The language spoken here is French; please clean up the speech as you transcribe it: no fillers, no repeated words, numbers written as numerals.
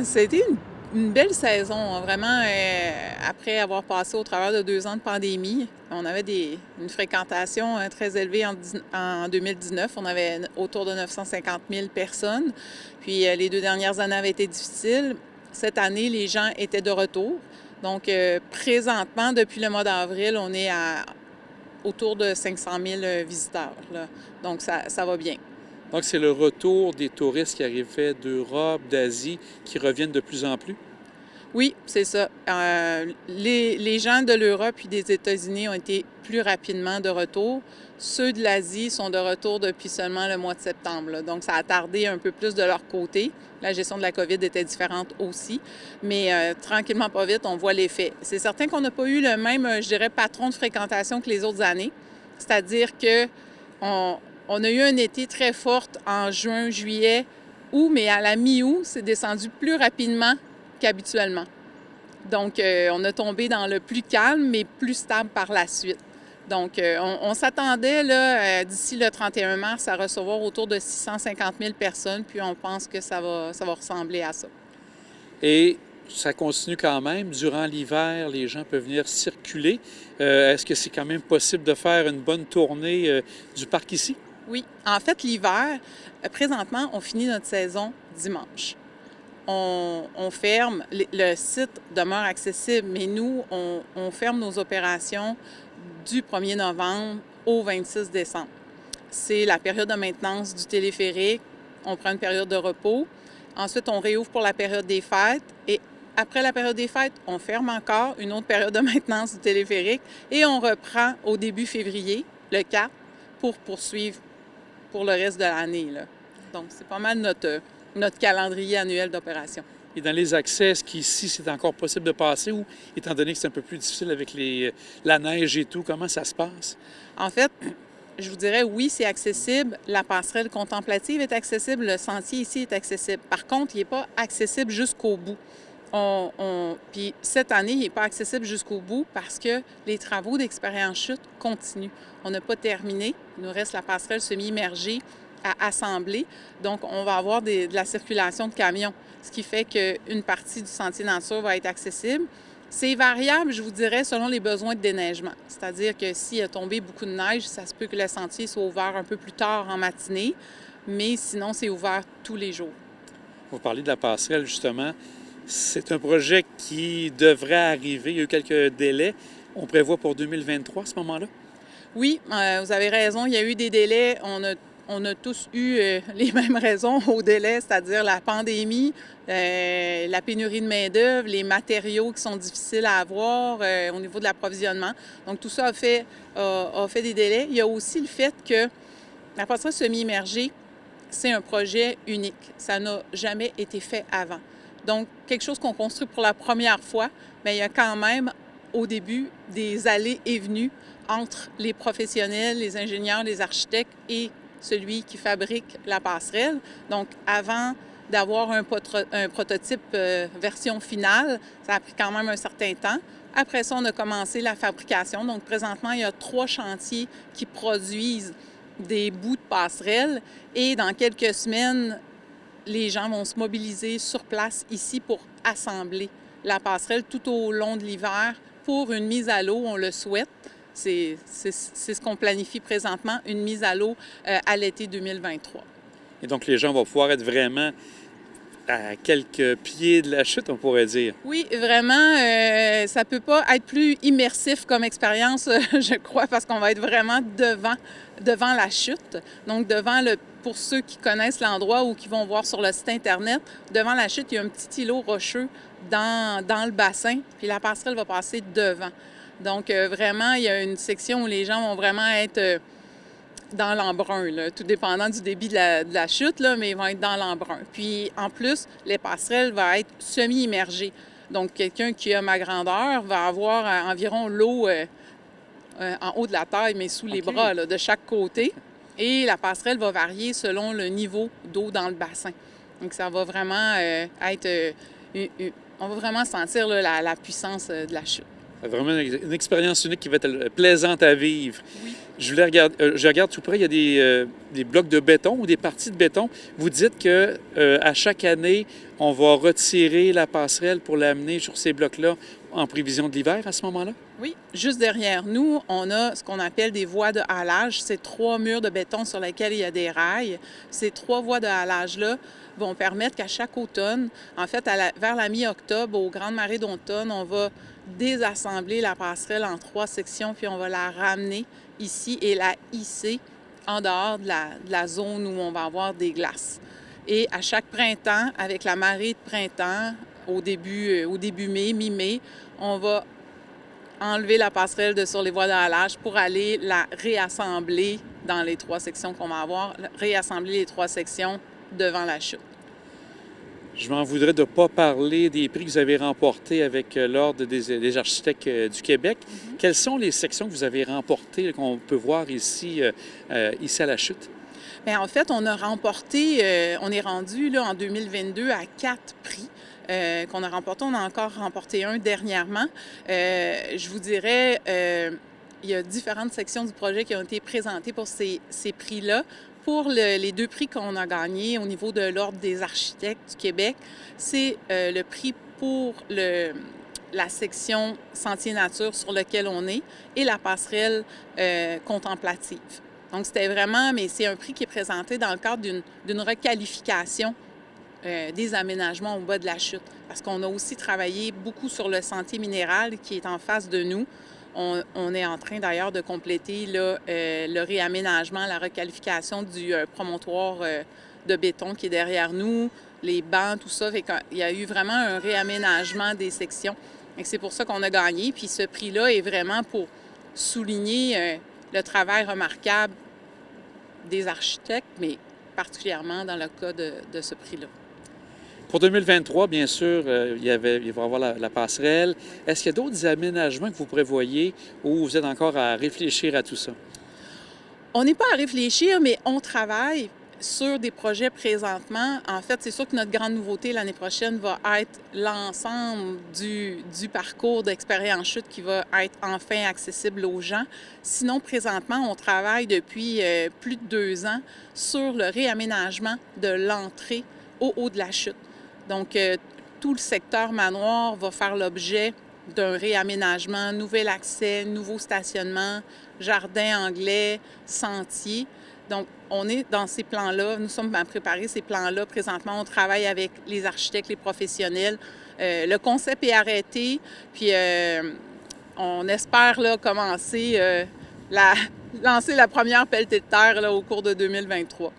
Ça a été une belle saison, hein, vraiment, après avoir passé au travers de 2 ans de pandémie. On avait une fréquentation très élevée en 2019. On avait autour de 950 000 personnes. Puis les 2 dernières années avaient été difficiles. Cette année, les gens étaient de retour. Donc, présentement, depuis le mois d'avril, on est à autour de 500 000 visiteurs, là. Donc, ça va bien. Donc, c'est le retour des touristes qui arrivaient d'Europe, d'Asie, qui reviennent de plus en plus? Oui, c'est ça. Les gens de l'Europe et des États-Unis ont été plus rapidement de retour. Ceux de l'Asie sont de retour depuis seulement le mois de septembre, là. Donc, ça a tardé un peu plus de leur côté. La gestion de la COVID était différente aussi. Mais tranquillement, pas vite, on voit l'effet. C'est certain qu'on n'a pas eu le même, je dirais, patron de fréquentation que les autres années. C'est-à-dire que on a eu un été très fort en juin, juillet, août, mais à la mi-août, c'est descendu plus rapidement qu'habituellement. Donc, on a tombé dans le plus calme, mais plus stable par la suite. Donc, on s'attendait là, d'ici le 31 mars à recevoir autour de 650 000 personnes, puis on pense que ça va ressembler à ça. Et ça continue quand même. Durant l'hiver, les gens peuvent venir circuler. Est-ce que c'est quand même possible de faire une bonne tournée du parc ici? Oui. En fait, l'hiver, présentement, on finit notre saison dimanche. On ferme, le site demeure accessible, mais nous, on ferme nos opérations du 1er novembre au 26 décembre. C'est la période de maintenance du téléphérique. On prend une période de repos. Ensuite, on réouvre pour la période des fêtes. Et après la période des fêtes, on ferme encore une autre période de maintenance du téléphérique et on reprend au début février, le 4, pour poursuivre pour le reste de l'année, là. Donc, c'est pas mal notre calendrier annuel d'opération. Et dans les accès, est-ce qu'ici, c'est encore possible de passer ou, étant donné que c'est un peu plus difficile avec la neige et tout, comment ça se passe? En fait, je vous dirais, oui, c'est accessible. La passerelle contemplative est accessible. Le sentier ici est accessible. Par contre, il n'est pas accessible jusqu'au bout. Puis cette année, il n'est pas accessible jusqu'au bout parce que les travaux d'expérience chute continuent. On n'a pas terminé. Il nous reste la passerelle semi-immergée à assembler. Donc, on va avoir de la circulation de camions, ce qui fait qu'une partie du sentier nature va être accessible. C'est variable, je vous dirais, selon les besoins de déneigement. C'est-à-dire que s'il a tombé beaucoup de neige, ça se peut que le sentier soit ouvert un peu plus tard en matinée, mais sinon, c'est ouvert tous les jours. Vous parlez de la passerelle, justement. C'est un projet qui devrait arriver. Il y a eu quelques délais. On prévoit pour 2023 à ce moment-là? Oui, vous avez raison. Il y a eu des délais. On a tous eu les mêmes raisons aux délais, c'est-à-dire la pandémie, la pénurie de main-d'œuvre, les matériaux qui sont difficiles à avoir au niveau de l'approvisionnement. Donc, tout ça a fait des délais. Il y a aussi le fait que la passerelle semi-immergée, c'est un projet unique. Ça n'a jamais été fait avant. Donc, quelque chose qu'on construit pour la première fois, mais il y a quand même, au début, des allées et venues entre les professionnels, les ingénieurs, les architectes et celui qui fabrique la passerelle. Donc, avant d'avoir un prototype version finale, ça a pris quand même un certain temps. Après ça, on a commencé la fabrication. Donc, présentement, il y a 3 chantiers qui produisent des bouts de passerelle et dans quelques semaines, les gens vont se mobiliser sur place ici pour assembler la passerelle tout au long de l'hiver pour une mise à l'eau, on le souhaite. C'est ce qu'on planifie présentement, une mise à l'eau à l'été 2023. Et donc, les gens vont pouvoir être vraiment à quelques pieds de la chute, on pourrait dire. Oui, vraiment, ça peut pas être plus immersif comme expérience, je crois, parce qu'on va être vraiment devant la chute. Donc, pour ceux qui connaissent l'endroit ou qui vont voir sur le site Internet, devant la chute, il y a un petit îlot rocheux dans le bassin, puis la passerelle va passer devant. Donc, vraiment, il y a une section où les gens vont vraiment être dans l'embrun, là, tout dépendant du débit de la chute, là, mais ils vont être dans l'embrun. Puis, en plus, les passerelles vont être semi-immergées. Donc, quelqu'un qui a ma grandeur va avoir environ l'eau en haut de la taille, mais sous les bras, là, de chaque côté. Et la passerelle va varier selon le niveau d'eau dans le bassin. Donc, ça va vraiment être... on va vraiment sentir là, la puissance de la chute. Vraiment une expérience unique qui va être plaisante à vivre. Oui. Je regarde tout près, il y a des blocs de béton ou des parties de béton. Vous dites que à chaque année, on va retirer la passerelle pour l'amener sur ces blocs-là en prévision de l'hiver à ce moment-là? Oui, juste derrière nous, on a ce qu'on appelle des voies de halage. C'est 3 murs de béton sur lesquels il y a des rails. Ces 3 voies de halage-là vont permettre qu'à chaque automne, en fait, vers la mi-octobre, aux grandes marées d'automne, on va désassembler la passerelle en 3 sections, puis on va la ramener ici et la hisser en dehors de la zone où on va avoir des glaces. Et à chaque printemps, avec la marée de printemps, au début mai, mi-mai, on va enlever la passerelle de sur les voies de halage pour aller la réassembler dans les 3 sections qu'on va avoir, réassembler les 3 sections devant la chute. Je m'en voudrais de ne pas parler des prix que vous avez remportés avec l'Ordre des architectes du Québec. Quelles sont les sections que vous avez remportées, qu'on peut voir ici, ici à la chute? Bien, en fait, on a remporté, on est rendu là, en 2022 à 4 prix. Qu'on a remporté. On a encore remporté un dernièrement. Je vous dirais, il y a différentes sections du projet qui ont été présentées pour ces prix-là. Pour les 2 prix qu'on a gagnés au niveau de l'Ordre des architectes du Québec, c'est le prix pour la section Sentier Nature sur lequel on est et la passerelle contemplative. Donc, c'était vraiment, mais c'est un prix qui est présenté dans le cadre d'une requalification des aménagements au bas de la chute. Parce qu'on a aussi travaillé beaucoup sur le sentier minéral qui est en face de nous. On est en train d'ailleurs de compléter là, le réaménagement, la requalification du promontoire de béton qui est derrière nous, les bancs, tout ça. Il y a eu vraiment un réaménagement des sections. C'est pour ça qu'on a gagné. Puis ce prix-là est vraiment pour souligner le travail remarquable des architectes, mais particulièrement dans le cas de ce prix-là. Pour 2023, bien sûr, il va y avoir la passerelle. Est-ce qu'il y a d'autres aménagements que vous prévoyez ou vous êtes encore à réfléchir à tout ça? On n'est pas à réfléchir, mais on travaille sur des projets présentement. En fait, c'est sûr que notre grande nouveauté l'année prochaine va être l'ensemble du parcours d'expérience chute qui va être enfin accessible aux gens. Sinon, présentement, on travaille depuis plus de 2 ans sur le réaménagement de l'entrée au haut de la chute. Donc, tout le secteur manoir va faire l'objet d'un réaménagement, nouvel accès, nouveau stationnement, jardin anglais, sentier. Donc, on est dans ces plans-là. Nous sommes à préparer ces plans-là. Présentement, on travaille avec les architectes, les professionnels. Le concept est arrêté, puis on espère là, commencer, lancer la première pelletée de terre là, au cours de 2023.